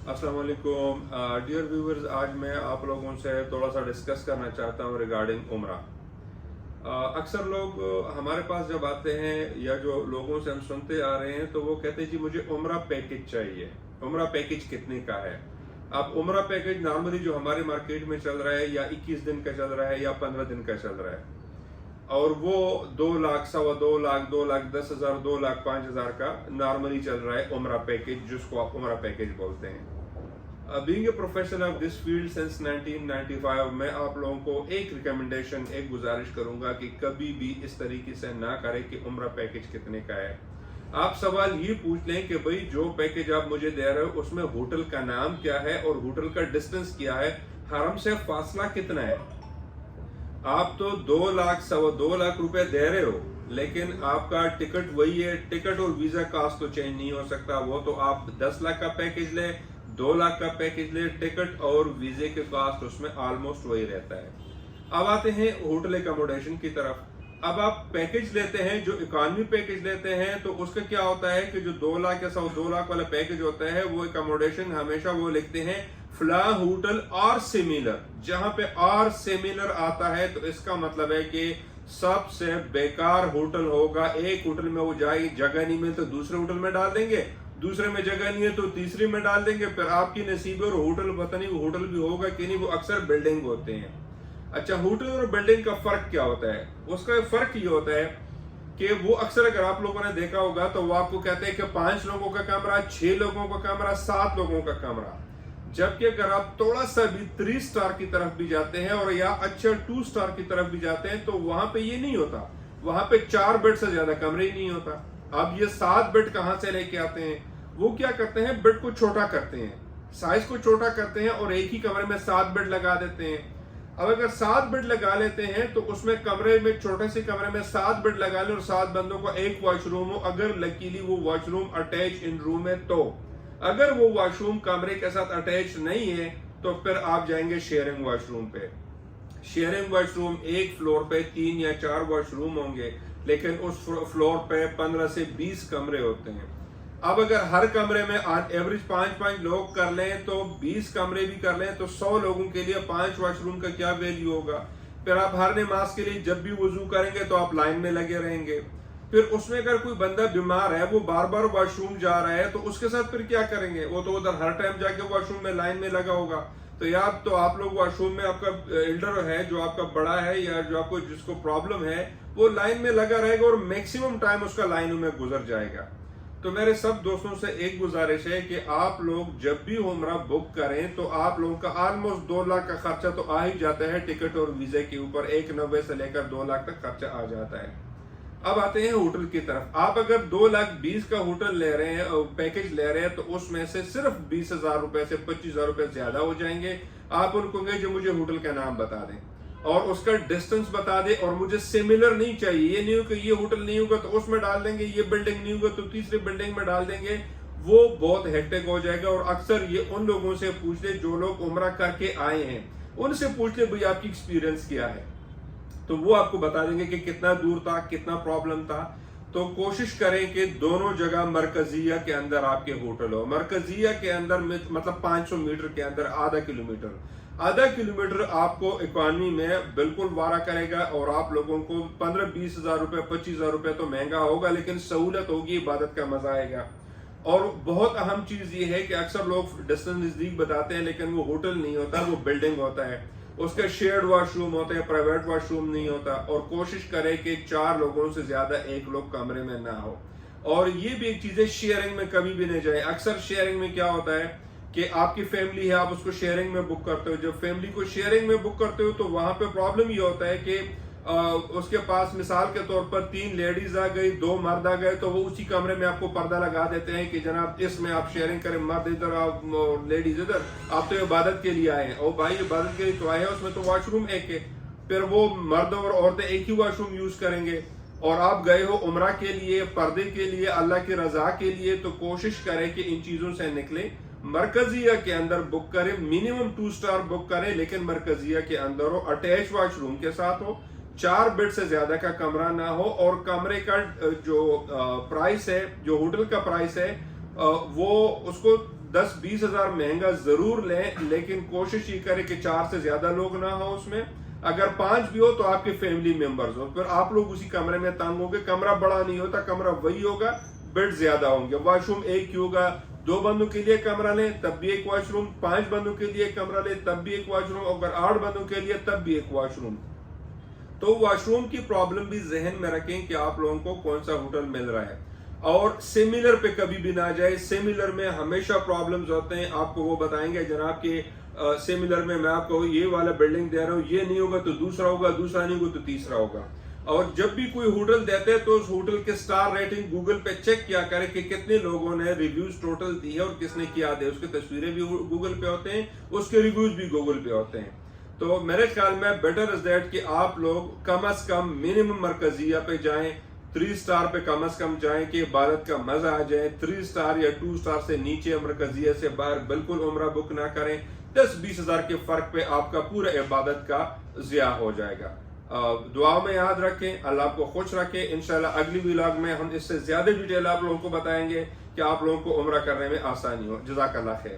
अस्सलाम वालेकुम dear viewers, आज मैं आप लोगों से थोड़ा सा डिस्कस करना चाहता हूँ रिगार्डिंग उम्रा। अक्सर लोग हमारे पास जब आते हैं या जो लोगों से हम सुनते आ रहे हैं तो वो कहते हैं जी मुझे उम्रा पैकेज चाहिए। उम्रा पैकेज कितने का है? अब उम्रा पैकेज नॉर्मली जो हमारे मार्केट में चल रहा है या 21 दिन का चल रहा है या 15 दिन का चल रहा है, और वो 2 लाख, 2.25 लाख, 2,10,000, 2,05,000 का नॉर्मली चल रहा है उम्रा पैकेज, जिसको आप उम्रा पैकेज बोलते हैं। Being a professional of this field since 1995, मैं आप लोगों को एक रिकमेंडेशन, एक गुजारिश करूंगा कि कभी भी इस तरीके से ना करें कि उम्रा पैकेज कितने का है। आप सवाल ये पूछ लें कि भाई जो पैकेज आप मुझे दे रहे हो उसमें होटल का नाम क्या है और होटल का डिस्टेंस क्या है, हरम से फासला कितना है। आप तो 2 लाख, 2.25 लाख रुपए दे रहे हो, लेकिन आपका टिकट वही है। टिकट और वीजा कास्ट तो चेंज नहीं हो सकता। वो तो आप 10 लाख का पैकेज ले, 2 लाख का पैकेज ले, टिकट और वीजे के कास्ट उसमें ऑलमोस्ट वही रहता है। अब आते हैं होटल एकोमोडेशन की तरफ। अब आप पैकेज लेते हैं, जो इकोनॉमी पैकेज लेते हैं, तो उसका क्या होता है कि जो 2 लाख या 2 लाख वाला पैकेज होता है, वो एकोमोडेशन हमेशा वो लिखते हैं फ्ला होटल और सिमिलर। जहां पे और सिमिलर आता है तो इसका मतलब है कि सबसे बेकार होटल होगा। एक होटल में वो जाएगी, जगह नहीं मिले तो दूसरे होटल में डाल देंगे, दूसरे में जगह नहीं है तो तीसरे में डाल देंगे, फिर आपकी नसीब और होटल पता नहीं वो होटल भी होगा कि नहीं। वो अक्सर बिल्डिंग होते हैं। अच्छा, होटल और बिल्डिंग का फर्क क्या होता है? उसका फर्क ये होता है कि वो अक्सर, अगर आप लोगों ने देखा होगा तो वो आपको कहते हैं कि 5 लोगों का कमरा, 6 लोगों का कमरा, 7 लोगों का कमरा। जबकि अगर आप थोड़ा सा भी 3 स्टार की तरफ भी जाते हैं और या अच्छा 2 स्टार की तरफ भी जाते हैं तो वहां पे ये नहीं होता। वहां पे 4 बेड से ज्यादा कमरे ही नहीं होता। अब ये 7 बेड कहां से लेके आते हैं? वो क्या करते हैं, बेड को छोटा करते हैं, साइज को छोटा करते हैं और एक ही कमरे में 7 बेड लगा देते हैं। अब अगर 7 बेड लगा लेते हैं तो उसमें कमरे में, छोटे से कमरे में 7 बेड लगा ले और 7 बंदों को एक वॉशरूम हो, अगर लकीली वो वॉशरूम अटैच इन रूम है तो। अगर वो वॉशरूम कमरे के साथ अटैच नहीं है तो फिर आप जाएंगे शेयरिंग वॉशरूम पे। शेयरिंग वॉशरूम, एक फ्लोर पे 3 या 4 वॉशरूम होंगे, लेकिन उस फ्लोर पे 15 से 20 कमरे होते हैं। अब अगर हर कमरे में एवरेज 5-5 लोग कर लें तो 20 कमरे भी कर लें तो 100 लोगों के लिए 5 वॉशरूम का क्या वैल्यू होगा। फिर आप हर नमाज के लिए जब भी वजू करेंगे तो आप लाइन में लगे रहेंगे। फिर उसमें अगर कोई बंदा बीमार है, वो बार बार वॉशरूम जा रहा है, तो उसके साथ फिर क्या करेंगे? वो तो उधर हर टाइम जाके वॉशरूम में लाइन में लगा होगा। तो या तो आप लोग वॉशरूम में, आपका एल्डर है जो आपका बड़ा है या जो आपको जिसको प्रॉब्लम है, वो लाइन में लगा रहेगा और मैक्सिमम टाइम उसका लाइनों में गुजर जाएगा। तो मेरे सब दोस्तों से एक गुजारिश है कि आप लोग जब भी उम्रा बुक करें तो आप लोगों का ऑलमोस्ट 2 लाख का खर्चा तो आ ही जाता है टिकट और वीजे के ऊपर। 1,90,000 से लेकर 2 लाख तक खर्चा आ जाता है। अब आते हैं होटल की तरफ। आप अगर 2,20,000 का होटल ले रहे हैं, पैकेज ले रहे हैं, तो उसमें से सिर्फ 20,000 रुपए से 25,000 रुपए ज्यादा हो जाएंगे। आप उनको कहें जो मुझे होटल का नाम बता दें और उसका डिस्टेंस बता दे, और मुझे सिमिलर नहीं चाहिए। ये नहीं हो कि ये होटल नहीं होगा तो उसमें डाल देंगे, ये बिल्डिंग नहीं होगा तो तीसरी बिल्डिंग में डाल देंगे। वो बहुत हेक्टिक हो जाएगा। और अक्सर ये उन लोगों से पूछ ले जो लोग उम्रा करके आए हैं, उनसे पूछ ले भाई आपकी एक्सपीरियंस क्या है, तो वो आपको बता देंगे कि कितना दूर था, कितना प्रॉब्लम था। तो कोशिश करें कि दोनों जगह मरकजिया के अंदर आपके होटल हो। मरकजिया के अंदर मतलब 500 मीटर के अंदर आधा किलोमीटर आपको इकोनॉमी में बिल्कुल वारा करेगा। और आप लोगों को 15-20 हजार रुपए, 25 हजार रुपए तो महंगा होगा, लेकिन सहूलत होगी, इबादत का मजा आएगा। और बहुत अहम चीज ये है कि अक्सर लोग डिस्टेंस नजदीक बताते हैं, लेकिन वो होटल नहीं होता, वो बिल्डिंग होता है। उसका शेयर्ड वॉशरूम होते हैं, प्राइवेट वॉशरूम नहीं होता। और कोशिश करें कि 4 लोगों से ज्यादा एक लोग कमरे में ना हो। और ये भी एक चीज है, शेयरिंग में कभी भी नहीं जाए। अक्सर शेयरिंग में क्या होता है कि आपकी फैमिली है, आप उसको शेयरिंग में बुक करते हो। जब फैमिली को शेयरिंग में बुक करते हो तो वहां पे प्रॉब्लम ये होता है कि उसके पास मिसाल के तौर पर 3 लेडीज आ गई, 2 मर्द आ गए, तो वो उसी कमरे में आपको पर्दा लगा देते हैं कि जनाब इसमें आप शेयरिंग करें, मर्द इधर, आप लेडीज इधर। आप तो इबादत के लिए आए हैं। और भाई इबादत के लिए तो आए हैं, उसमें तो वॉशरूम एक है, फिर वो मर्द और औरतें एक ही वॉशरूम यूज करेंगे। और आप गए हो उम्रा के लिए, पर्दे के लिए, अल्लाह की रजा के लिए, तो कोशिश करें कि इन चीजों से निकले। मरकजिया के अंदर बुक करें, मिनिमम 2 स्टार बुक करें, लेकिन मरकजिया के अंदर हो, अटैच वॉशरूम के साथ हो, 4 बेड से ज्यादा का कमरा ना हो। और कमरे का जो प्राइस है, जो होटल का प्राइस है, वो उसको 10-20 ہزار مہنگا ضرور لیں، لیکن کوشش یہ کریں کہ 4 سے زیادہ لوگ نہ ہوں اس میں. اگر 5 بھی ہو تو آپ کے فیملی ممبرز ہو، پھر آپ لوگ اسی کمرے میں تنگ ہوں گے. کمرہ بڑا نہیں ہوتا، کمرہ وہی ہوگا، بیڈ زیادہ ہوں گے. واش روم ایک ہی ہوگا. 2 بندوں کے لیے کمرہ لیں تب بھی ایک واش روم، 5 بندوں کے لیے کمرہ لیں تب بھی ایک واش روم، اگر 8 بندوں کے لیے تب بھی ایک واش روم. تو واش روم کی پرابلم بھی ذہن میں رکھیں کہ آپ لوگوں کو کون سا ہوٹل مل رہا ہے. اور سیملر پہ کبھی بھی نہ جائے. سیملر میں ہمیشہ پرابلمز ہوتے ہیں. آپ کو وہ بتائیں گے جناب کہ سیملر میں آپ کو یہ والا بلڈنگ دے رہا ہوں، یہ نہیں ہوگا تو دوسرا ہوگا، دوسرا نہیں ہوگا تو تیسرا ہوگا. اور جب بھی کوئی ہوٹل دیتے ہیں تو اس ہوٹل کے سٹار ریٹنگ گوگل پہ چیک کیا کرے کہ کتنے لوگوں نے ریویوز ٹوٹل دی ہے اور کس نے کیا دے. اس کی تصویریں بھی گوگل پہ ہوتے ہیں، اس کے ریویوز بھی گوگل پہ ہوتے ہیں. تو میرے خیال میں بیٹر از دیٹ کہ آپ لوگ کم از کم منیمم مرکزیہ پہ جائیں، 3 سٹار پہ کم از کم جائیں کہ عبادت کا مزہ آ جائے. 3 سٹار یا 2 سٹار سے نیچے مرکزیہ سے باہر بالکل عمرہ بک نہ کریں. 10-20 ہزار کے فرق پہ آپ کا پورا عبادت کا ضیاع ہو جائے گا. دعا میں یاد رکھیں، اللہ آپ کو خوش رکھے. انشاءاللہ اگلی ولاگ میں ہم اس سے زیادہ ڈیٹیل آپ لوگوں کو بتائیں گے کہ آپ لوگوں کو عمرہ کرنے میں آسانی ہو. جزاک اللہ خیر.